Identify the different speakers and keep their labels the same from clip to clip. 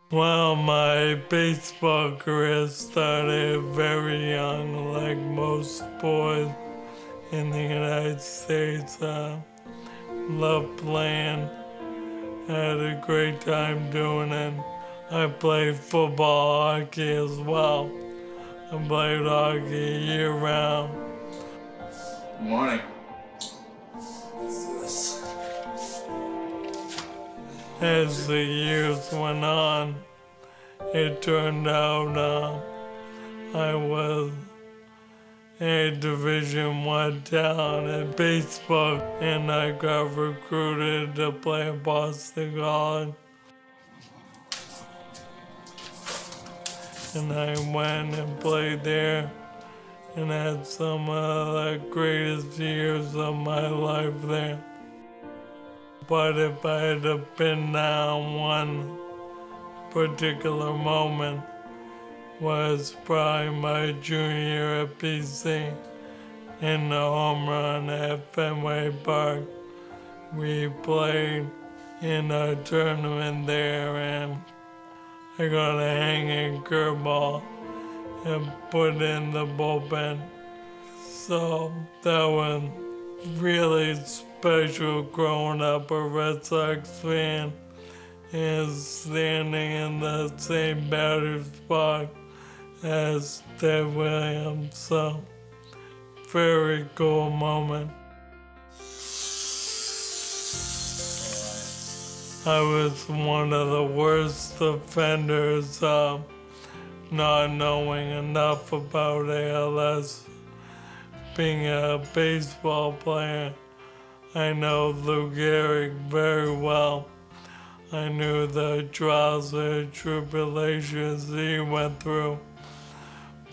Speaker 1: Well, my baseball career started very young, like most boys in the United States. Loved playing, had a great time doing it. I played football, hockey as well. I played hockey year round.
Speaker 2: Good morning.
Speaker 1: As the years went on, it turned out I was a Division I talent in baseball, and I got recruited to play at Boston College. And I went and played there and had some of the greatest years of my life there. But if I had to pin down one particular moment, was probably my junior year at BC in the home run at Fenway Park. We played in a tournament there, and I got a hanging curveball and put in the bullpen. So that was really special growing up a Red Sox fan and standing in the same batter's spot as Ted Williams. So very cool moment. I was one of the worst offenders, not knowing enough about ALS. Being a baseball player, I know Lou Gehrig very well. I knew the trials and tribulations he went through.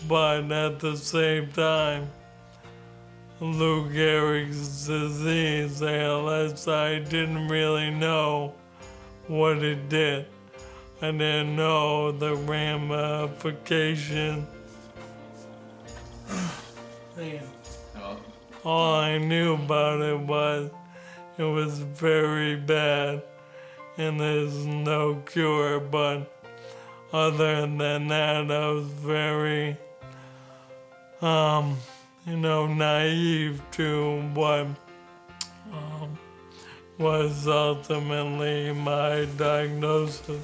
Speaker 1: But at the same time, Lou Gehrig's disease, ALS, I didn't really know what it did. I didn't know the ramifications. All I knew about it was very bad and there's no cure. But other than that, I was very, naive to what was ultimately my diagnosis.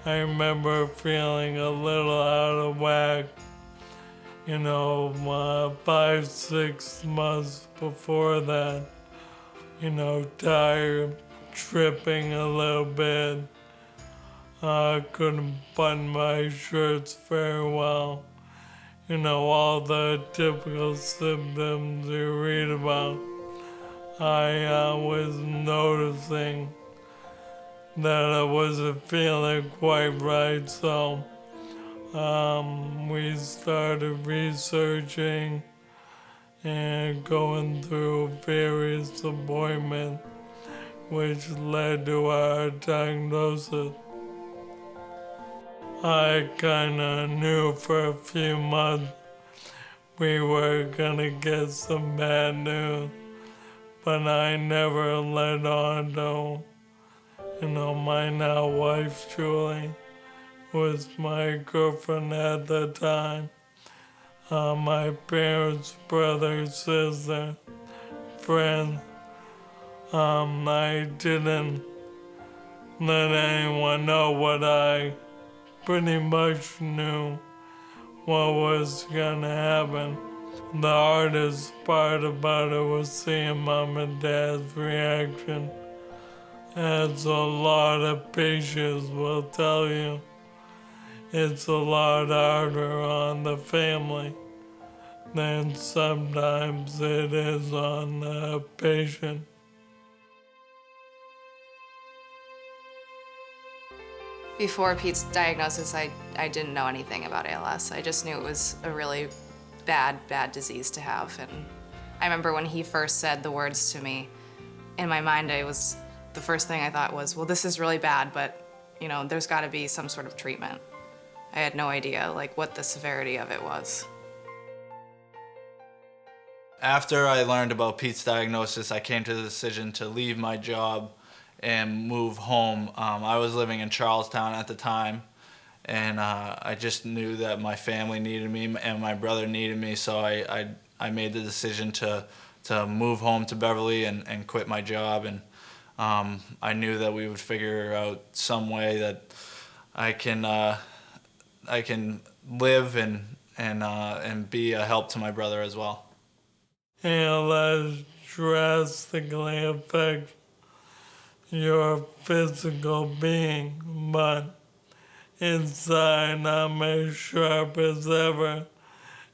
Speaker 1: I remember feeling a little out of whack, 5, 6 months before that, tired, tripping a little bit. I couldn't button my shirts very well. All the typical symptoms you read about. I was noticing that I wasn't feeling quite right, so we started researching and going through various appointments, which led to our diagnosis. I kinda knew for a few months we were gonna get some bad news, but I never let on to, my now wife Julie, who was my girlfriend at the time, my parents, brother, sister, friend. I didn't let anyone know what I pretty much knew what was gonna happen. The hardest part about it was seeing mom and dad's reaction. As a lot of patients will tell you, it's a lot harder on the family than sometimes it is on the patient.
Speaker 3: Before Pete's diagnosis, I didn't know anything about ALS. I just knew it was a really bad disease to have. And I remember when he first said the words to me, in my mind, the first thing I thought was, well, this is really bad, but there's gotta be some sort of treatment. I had no idea what the severity of it was.
Speaker 2: After I learned about Pete's diagnosis, I came to the decision to leave my job and move home. I was living in Charlestown at the time, and I just knew that my family needed me and my brother needed me, so I made the decision to move home to Beverly and quit my job. And I knew that we would figure out some way that I can live and be a help to my brother as well.
Speaker 1: ALS drastically affects your physical being, but inside I'm as sharp as ever,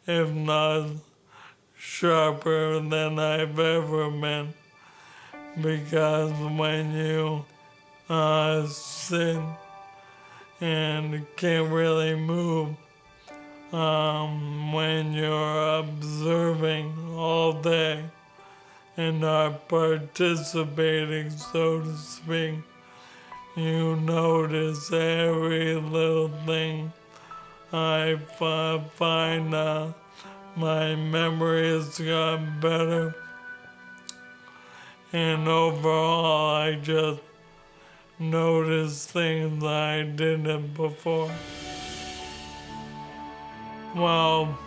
Speaker 1: if not sharper than I've ever been. Because when you sit and can't really move, when you're observing all day and not participating, so to speak, you notice every little thing. I find my memory has gotten better, and overall I just notice things I didn't before. Well,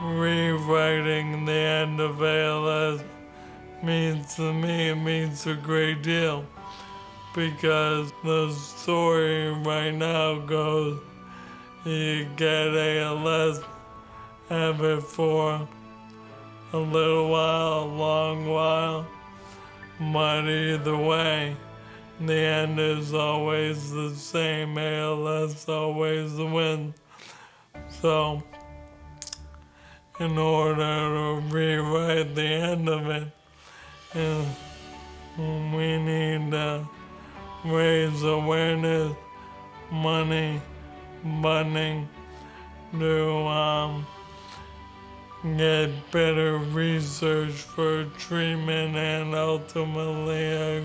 Speaker 1: rewriting the end of ALS means to me, it means a great deal, because the story right now goes, you get ALS, have it for a little while, a long while, but either way, the end is always the same. ALS always wins. So, in order to rewrite the end of it, we need to raise awareness, money, funding, to get better research for treatment and ultimately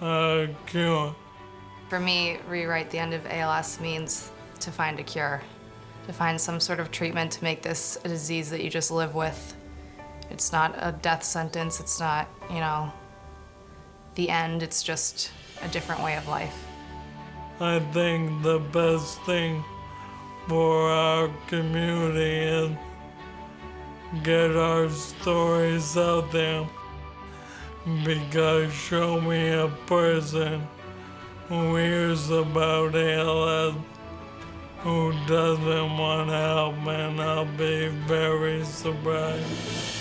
Speaker 1: a cure.
Speaker 3: For me, rewrite the end of ALS means to find a cure, to find some sort of treatment to make this a disease that you just live with. It's not a death sentence, it's not, the end, it's just a different way of life.
Speaker 1: I think the best thing for our community is get our stories out there, because show me a person who hears about ALS who doesn't want to help, and I'll be very surprised.